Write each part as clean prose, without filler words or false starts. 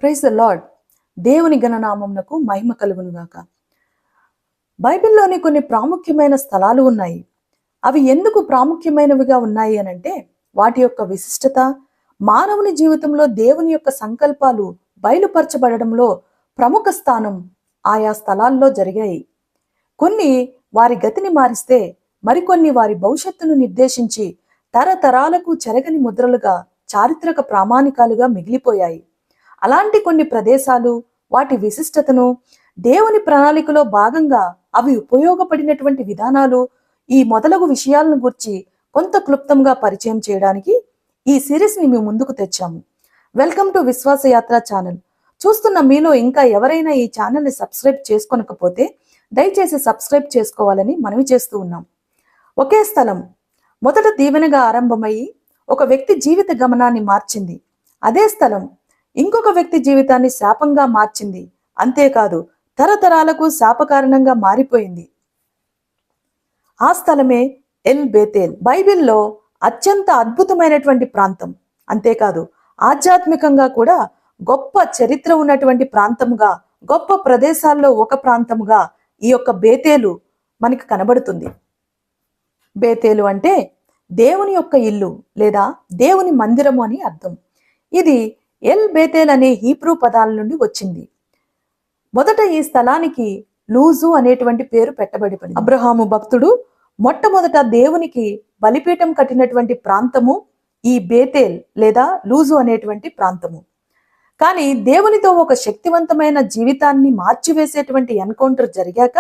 Praise the lord. దేవుని గణనామమునకు మహిమ కలుగునుగాక. బైబిల్లోని కొన్ని ప్రాముఖ్యమైన స్థలాలు ఉన్నాయి. అవి ఎందుకు ప్రాముఖ్యమైనవిగా ఉన్నాయి అనంటే వాటి యొక్క విశిష్టత, మానవుని జీవితంలో దేవుని యొక్క సంకల్పాలు బయలుపరచబడడంలో ప్రముఖ స్థానం ఆయా స్థలాల్లో జరిగాయి. కొన్ని వారి గతిని మారిస్తే మరికొన్ని వారి భవిష్యత్తును నిర్దేశించి తరతరాలకు చెరగని ముద్రలుగా చారిత్రక ప్రామాణికాలుగా మిగిలిపోయాయి. అలాంటి కొన్ని ప్రదేశాలు, వాటి విశిష్టతను, దేవుని ప్రణాళికలో భాగంగా అవి ఉపయోగపడినటువంటి విధానాలు, ఈ మొదలగు విషయాలను గురించి కొంత క్లుప్తంగా పరిచయం చేయడానికి ఈ సిరీస్ని మేము ముందుకు తెచ్చాము. Welcome to Vishwasayatra channel. చూస్తున్న మీలో ఇంకా ఎవరైనా ఈ ఛానల్ని సబ్స్క్రైబ్ చేసుకోనకపోతే దయచేసి సబ్స్క్రైబ్ చేసుకోవాలని మనవి చేస్తూ ఉన్నాం. ఒకే స్థలం మొదట దీవెనగా ఆరంభమయ్యి ఒక వ్యక్తి జీవిత గమనాన్ని మార్చింది. అదే స్థలం ఇంకొక వ్యక్తి జీవితాన్ని శాపంగా మార్చింది. అంతేకాదు, తరతరాలకు శాపకారణంగా మారిపోయింది. ఆ స్థలమే ఎల్ బేతేల్. బైబిల్లో అత్యంత అద్భుతమైనటువంటి ప్రాంతం. అంతేకాదు, ఆధ్యాత్మికంగా కూడా గొప్ప చరిత్ర ఉన్నటువంటి ప్రాంతముగా, గొప్ప ప్రదేశాల్లో ఒక ప్రాంతముగా ఈ యొక్క బేతేలు మనకి కనబడుతుంది. బేతేలు అంటే దేవుని యొక్క ఇల్లు లేదా దేవుని మందిరము అని అర్థం. ఇది ఎల్ బేతేల్ అనే హీబ్రూ పదాల నుండి వచ్చింది. మొదట ఈ స్థలానికి లూజు అనేటువంటి పేరు పెట్టబడింది. అబ్రహాము భక్తుడు మొట్టమొదట దేవునికి బలిపీఠం కట్టినటువంటి ప్రాంతము ఈ బేతేల్ లేదా లూజు అనేటువంటి ప్రాంతము. కానీ దేవునితో ఒక శక్తివంతమైన జీవితాన్ని మార్చివేసేటువంటి ఎన్కౌంటర్ జరిగాక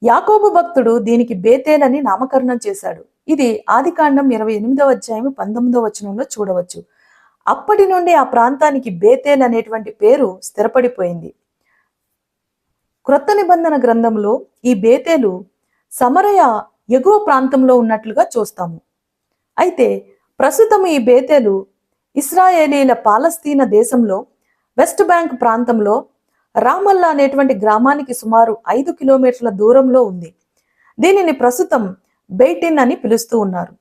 యాకోబు భక్తుడు దీనికి బేతేల్ అని నామకరణం చేశాడు. ఇది ఆదికాండం 28వ అధ్యాయం 19వ వచనంలో చూడవచ్చు. అప్పటి నుండి ఆ ప్రాంతానికి బేతేల్ అనేటువంటి పేరు స్థిరపడిపోయింది. క్రొత్త నిబంధన గ్రంథంలో ఈ బేతేలు సమరయ ఎగువ ప్రాంతంలో ఉన్నట్లుగా చూస్తాము. అయితే ప్రస్తుతం ఈ బేతేలు ఇశ్రాయేలీల పాలస్తీన దేశంలో వెస్ట్ బ్యాంక్ ప్రాంతంలో రామల్లా అనేటువంటి గ్రామానికి సుమారు 5 కిలోమీటర్ల దూరంలో ఉంది. దీనిని ప్రస్తుతం బెయిటిన్ అని పిలుస్తూ ఉన్నారు.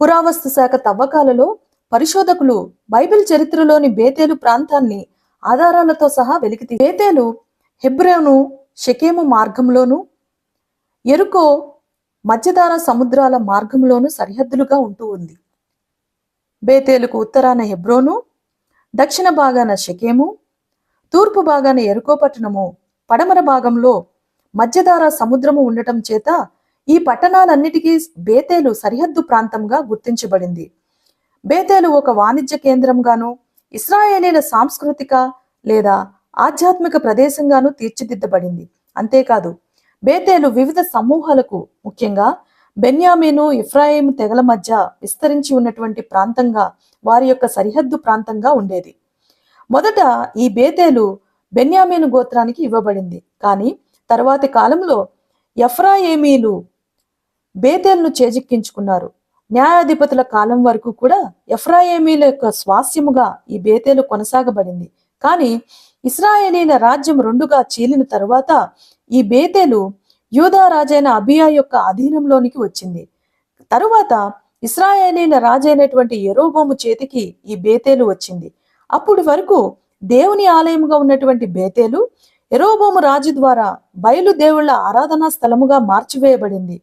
పురావస్తు శాఖ తవ్వకాలలో పరిశోధకులు బైబిల్ చరిత్రలోని బేతేలు ప్రాంతాన్ని ఆధారాలతో సహా వెలికితీ. బేతేలు హెబ్రోను, షెకెము మార్గంలోను, ఎరుకో మధ్యధార సముద్రాల మార్గంలోను సరిహద్దులుగా ఉంటూ ఉంది. బేతేలుకు ఉత్తరాన హెబ్రోను, దక్షిణ భాగాన షెకెము, తూర్పు భాగాన ఎరుకో పట్టణము, పడమర భాగంలో మధ్యధార సముద్రము ఉండటం చేత ఈ పట్టణాలన్నిటికీ బేతేలు సరిహద్దు ప్రాంతంగా గుర్తించబడింది. బేతేలు ఒక వాణిజ్య కేంద్రంగాను, ఇశ్రాయేలీల సాంస్కృతిక లేదా ఆధ్యాత్మిక ప్రదేశంగాను తీర్చిదిద్దబడింది. అంతేకాదు, బేతేలు వివిధ సమూహాలకు, ముఖ్యంగా బెన్యామీను, ఇఫ్రాయిం తెగల మధ్య విస్తరించి ఉన్నటువంటి ప్రాంతంగా, వారి యొక్క సరిహద్దు ప్రాంతంగా ఉండేది. మొదట ఈ బేతేలు బెన్యామీను గోత్రానికి ఇవ్వబడింది. కానీ తరువాతి కాలంలో ఎఫ్రాయేమీలు బేతేలును చేజిక్కించుకున్నారు. న్యాయాధిపతుల కాలం వరకు కూడా ఎఫ్రాయేమీల యొక్క స్వాస్యముగా ఈ బేతేలు కొనసాగబడింది. కానీ ఇశ్రాయేలీల రాజ్యం రెండుగా చీలిన తరువాత ఈ బేతేలు యూదా రాజైన అబియా యొక్క అధీనంలోనికి వచ్చింది. తరువాత ఇశ్రాయేలీల రాజైనటువంటి యెరోబోము చేతికి ఈ బేతేలు వచ్చింది. అప్పటి వరకు దేవుని ఆలయముగా ఉన్నటువంటి బేతేలు యెరోబోము రాజు ద్వారా బయలు దేవుళ్ల ఆరాధనా స్థలముగా మార్చివేయబడింది.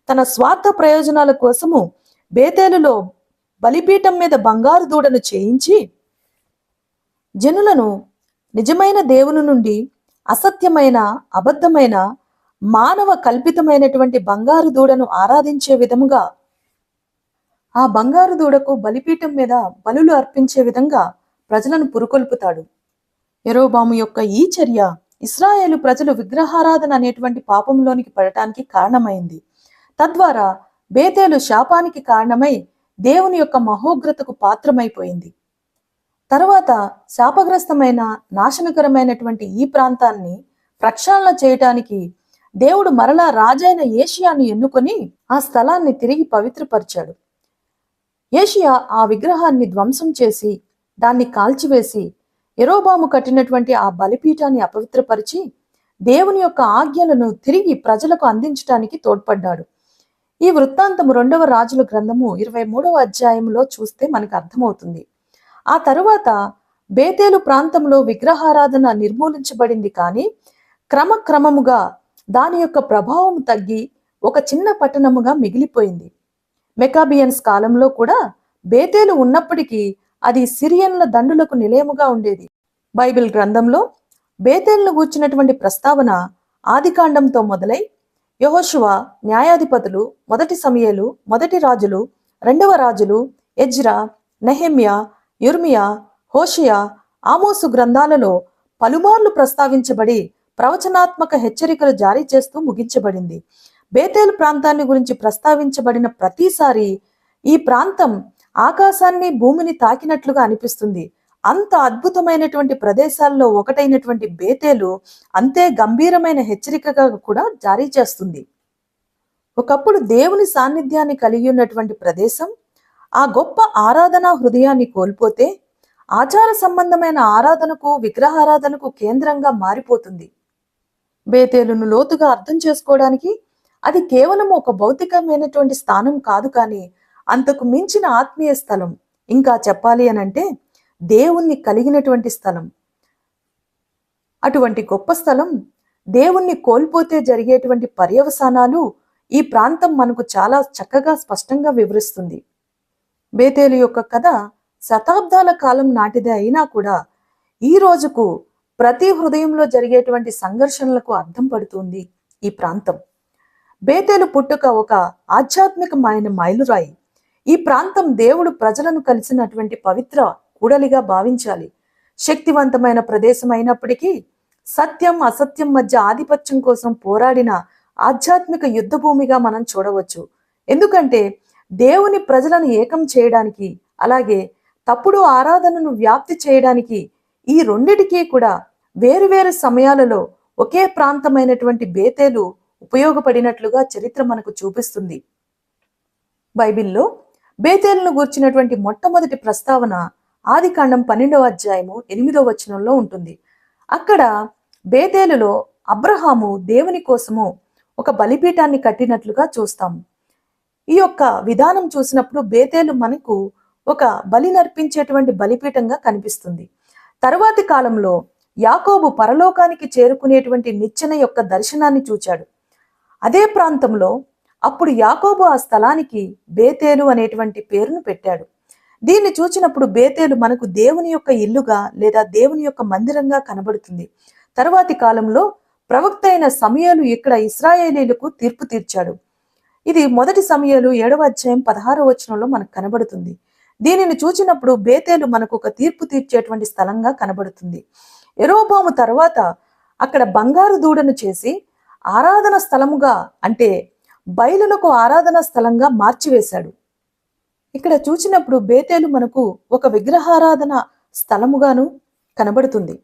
తన స్వార్థ ప్రయోజనాల కోసము బేతేలులో బలిపీఠం మీద బంగారు దూడను చేయించి జనులను నిజమైన దేవుని నుండి అసత్యమైన, అబద్ధమైన, మానవ కల్పితమైనటువంటి బంగారు దూడను ఆరాధించే విధముగా, ఆ బంగారు దూడకు బలిపీఠం మీద బలులు అర్పించే విధంగా ప్రజలను పురుకొల్పుతాడు. యెరోబాము యొక్క ఈ చర్య ఇశ్రాయేలు ప్రజలు విగ్రహారాధన అనేటువంటి పాపంలోనికి పడటానికి కారణమైంది. తద్వారా బేతేలు శాపానికి కారణమై దేవుని యొక్క మహోగ్రతకు పాత్రమైపోయింది. తర్వాత శాపగ్రస్తమైన, నాశనకరమైనటువంటి ఈ ప్రాంతాన్ని ప్రక్షాళన చేయటానికి దేవుడు మరలా రాజైన యేషియాను ఎన్నుకొని ఆ స్థలాన్ని తిరిగి పవిత్రపరిచాడు. యేషియా ఆ విగ్రహాన్ని ధ్వంసం చేసి దాన్ని కాల్చివేసి యెరోబాము కట్టినటువంటి ఆ బలిపీఠాన్ని అపవిత్రపరిచి దేవుని యొక్క ఆజ్ఞలను తిరిగి ప్రజలకు అందించడానికి తోడ్పడ్డాడు. ఈ వృత్తాంతము 2వ రాజుల గ్రంథము 23వ అధ్యాయంలో చూస్తే మనకు అర్థమవుతుంది. ఆ తరువాత బేతేలు ప్రాంతంలో విగ్రహారాధన నిర్మూలించబడింది, కానీ క్రమక్రమముగా దాని యొక్క ప్రభావం తగ్గి ఒక చిన్న పట్టణముగా మిగిలిపోయింది. మెకాబియన్స్ కాలంలో కూడా బేతేలు ఉన్నప్పటికీ అది సిరియన్ల దండులకు నిలయముగా ఉండేది. బైబిల్ గ్రంథంలో బేతేలును గూర్చినటువంటి ప్రస్తావన ఆదికాండంతో మొదలై యెహోషువ, న్యాయాధిపతులు, మొదటి సమూయేలు, మొదటి రాజులు, రెండవ రాజులు, ఎజ్రా, నెహెమ్యా, యిర్మీయా, హోషేయ, ఆమోసు గ్రంథాలలో పలుమార్లు ప్రస్తావించబడి ప్రవచనాత్మక హెచ్చరికలు జారీ చేస్తూ ముగించబడింది. బేతేలు ప్రాంతాన్ని గురించి ప్రస్తావించబడిన ప్రతిసారి ఈ ప్రాంతం ఆకాశాన్ని భూమిని తాకినట్లుగా అనిపిస్తుంది. అంత అద్భుతమైనటువంటి ప్రదేశాల్లో ఒకటైనటువంటి బేతేలు అంతే గంభీరమైన హెచ్చరికగా కూడా జారీ చేస్తుంది. ఒకప్పుడు దేవుని సాన్నిధ్యాన్ని కలిగి ఉన్నటువంటి ప్రదేశం ఆ గొప్ప ఆరాధనా హృదయాన్ని కోల్పోతే ఆచార సంబంధమైన ఆరాధనకు, విగ్రహారాధనకు కేంద్రంగా మారిపోతుంది. బేతేలును లోతుగా అర్థం చేసుకోవడానికి అది కేవలం ఒక భౌతికమైనటువంటి స్థానం కాదు, కానీ అంతకు మించిన ఆత్మీయ స్థలం. ఇంకా చెప్పాలి అనంటే దేవుణ్ణి కలిగినటువంటి స్థలం. అటువంటి గొప్ప స్థలం దేవుణ్ణి కోల్పోతే జరిగేటువంటి పర్యవసానాలు ఈ ప్రాంతం మనకు చాలా చక్కగా స్పష్టంగా వివరిస్తుంది. బేతేలు యొక్క కథ శతాబ్దాల కాలం నాటిదే అయినా కూడా ఈ రోజుకు ప్రతి హృదయంలో జరిగేటువంటి సంఘర్షణలకు అర్థం పడుతుంది ఈ ప్రాంతం. బేతేలు పుట్టుక ఒక ఆధ్యాత్మికమైన మైలురాయి. ఈ ప్రాంతం దేవుడు ప్రజలను కలిసినటువంటి పవిత్ర కూడలిగా భావించాలి. శక్తివంతమైన ప్రదేశం అయినప్పటికీ సత్యం అసత్యం మధ్య ఆధిపత్యం కోసం పోరాడిన ఆధ్యాత్మిక యుద్ధ భూమిగా మనం చూడవచ్చు. ఎందుకంటే దేవుని ప్రజలను ఏకం చేయడానికి, అలాగే తప్పుడు ఆరాధనను వ్యాప్తి చేయడానికి ఈ రెండిటికీ కూడా వేరువేరు సమయాలలో ఒకే ప్రాంతమైనటువంటి బేతేలు ఉపయోగపడినట్లుగా చరిత్ర మనకు చూపిస్తుంది. బైబిల్లో బేతేలును గూర్చినటువంటి మొట్టమొదటి ప్రస్తావన ఆదికాండం 12వ అధ్యాయము 8వ వచనంలో ఉంటుంది. అక్కడ బేతేలులో అబ్రహాము దేవుని కోసము ఒక బలిపీఠాన్ని కట్టినట్లుగా చూస్తాము. ఈ యొక్క విధానం చూసినప్పుడు బేతేలు మనకు ఒక బలి నర్పించేటువంటి బలిపీఠంగా కనిపిస్తుంది. తరువాతి కాలంలో యాకోబు పరలోకానికి చేరుకునేటువంటి నిచ్చెన యొక్క దర్శనాన్ని చూచాడు. అదే ప్రాంతంలో అప్పుడు యాకోబు ఆ స్థలానికి బేతేలు అనేటువంటి పేరును పెట్టాడు. దీన్ని చూచినప్పుడు బేతేలు మనకు దేవుని యొక్క ఇల్లుగా లేదా దేవుని యొక్క మందిరంగా కనబడుతుంది. తరువాతి కాలంలో ప్రవక్త అయిన సమూయేలు ఇక్కడ ఇశ్రాయేలీలకు తీర్పు తీర్చాడు. ఇది మొదటి సమూయేలు 7వ అధ్యాయం 16వ వచనంలో మనకు కనబడుతుంది. దీనిని చూచినప్పుడు బేతేలు మనకు ఒక తీర్పు తీర్చేటువంటి స్థలంగా కనబడుతుంది. యెరోబాము తర్వాత అక్కడ బంగారు దూడను చేసి ఆరాధన స్థలముగా, అంటే బయలులకు ఆరాధన స్థలంగా మార్చివేశాడు. ఇక్కడ చూచినప్పుడు బేతేలు మనకు ఒక విగ్రహారాధన స్థలముగాను కనబడుతుంది.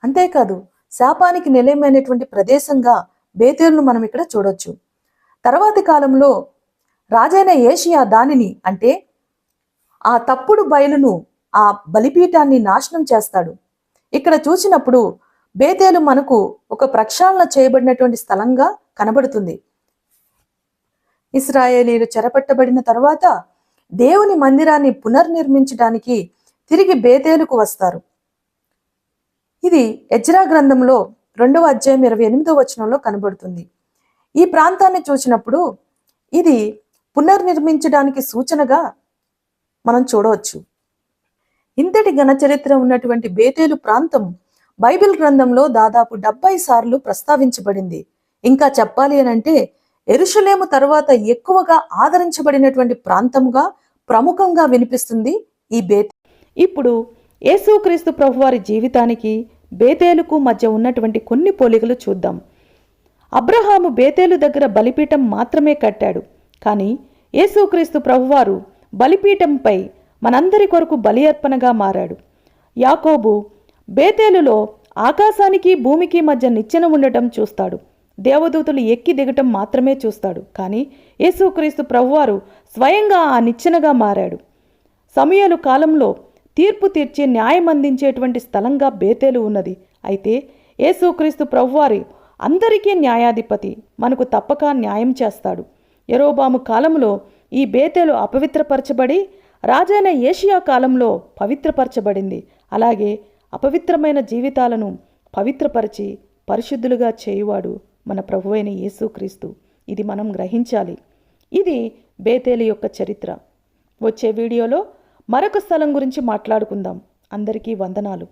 అంతేకాదు శాపానికి నిలయమైనటువంటి ప్రదేశంగా బేతేలును మనం ఇక్కడ చూడొచ్చు. తర్వాతి కాలంలో రాజైన యోషియా దానిని, అంటే ఆ తప్పుడు బయలును, ఆ బలిపీఠాన్ని నాశనం చేస్తాడు. ఇక్కడ చూసినప్పుడు బేతేలు మనకు ఒక ప్రక్షాళన చేయబడినటువంటి స్థలంగా కనబడుతుంది. ఇశ్రాయేలీలు చెరపట్టబడిన తర్వాత దేవుని మందిరాన్ని పునర్నిర్మించడానికి తిరిగి బేతేలుకు వస్తారు. ఇది ఎజ్రా గ్రంథంలో 2వ అధ్యాయం 28వ వచనంలో కనబడుతుంది. ఈ ప్రాంతాన్ని చూసినప్పుడు ఇది పునర్నిర్మించడానికి సూచనగా మనం చూడవచ్చు. ఇంతటి ఘన చరిత్ర ఉన్నటువంటి బేతేలు ప్రాంతం బైబిల్ గ్రంథంలో దాదాపు 70 సార్లు ప్రస్తావించబడింది. ఇంకా చెప్పాలి అనంటే యెరూషలేము తర్వాత ఎక్కువగా ఆదరించబడినటువంటి ప్రాంతంగా ప్రముఖంగా వినిపిస్తుంది ఈ బేతేలు. ఇప్పుడు యేసుక్రీస్తు ప్రభువారి జీవితానికి బేతేలుకు మధ్య ఉన్నటువంటి కొన్ని పోలికలు చూద్దాం. అబ్రహాము బేతేలు దగ్గర బలిపీఠం మాత్రమే కట్టాడు, కానీ యేసుక్రీస్తు ప్రభువారు బలిపీఠంపై మనందరి కొరకు బలి అర్పణగా మారాడు. యాకోబు బేతేలులో ఆకాశానికి భూమికి మధ్య నిచ్చెన ఉండటం చూస్తాడు. దేవదూతలు ఎక్కి దిగటం మాత్రమే చూస్తాడు, కానీ యేసుక్రీస్తు ప్రభువారు స్వయంగా ఆ నిచ్చెనగా మారాడు. సమూయేలు కాలంలో తీర్పు తీర్చి న్యాయం అందించేటువంటి స్థలంగా బేతేలు ఉన్నది. అయితే యేసుక్రీస్తు ప్రభువారి అందరికీ న్యాయాధిపతి, మనకు తప్పక న్యాయం చేస్తాడు. యెరోబాము కాలంలో ఈ బేతేలు అపవిత్రపరచబడి రాజైన యోషియా కాలంలో పవిత్రపరచబడింది. అలాగే అపవిత్రమైన జీవితాలను పవిత్రపరిచి పరిశుద్ధులుగా చేయువాడు మన ప్రభువైన యేసుక్రీస్తు. ఇది మనం గ్రహించాలి. ఇది బేతేలు యొక్క చరిత్ర. వచ్చే వీడియోలో మరొక స్థలం గురించి మాట్లాడుకుందాం. అందరికీ వందనాలు.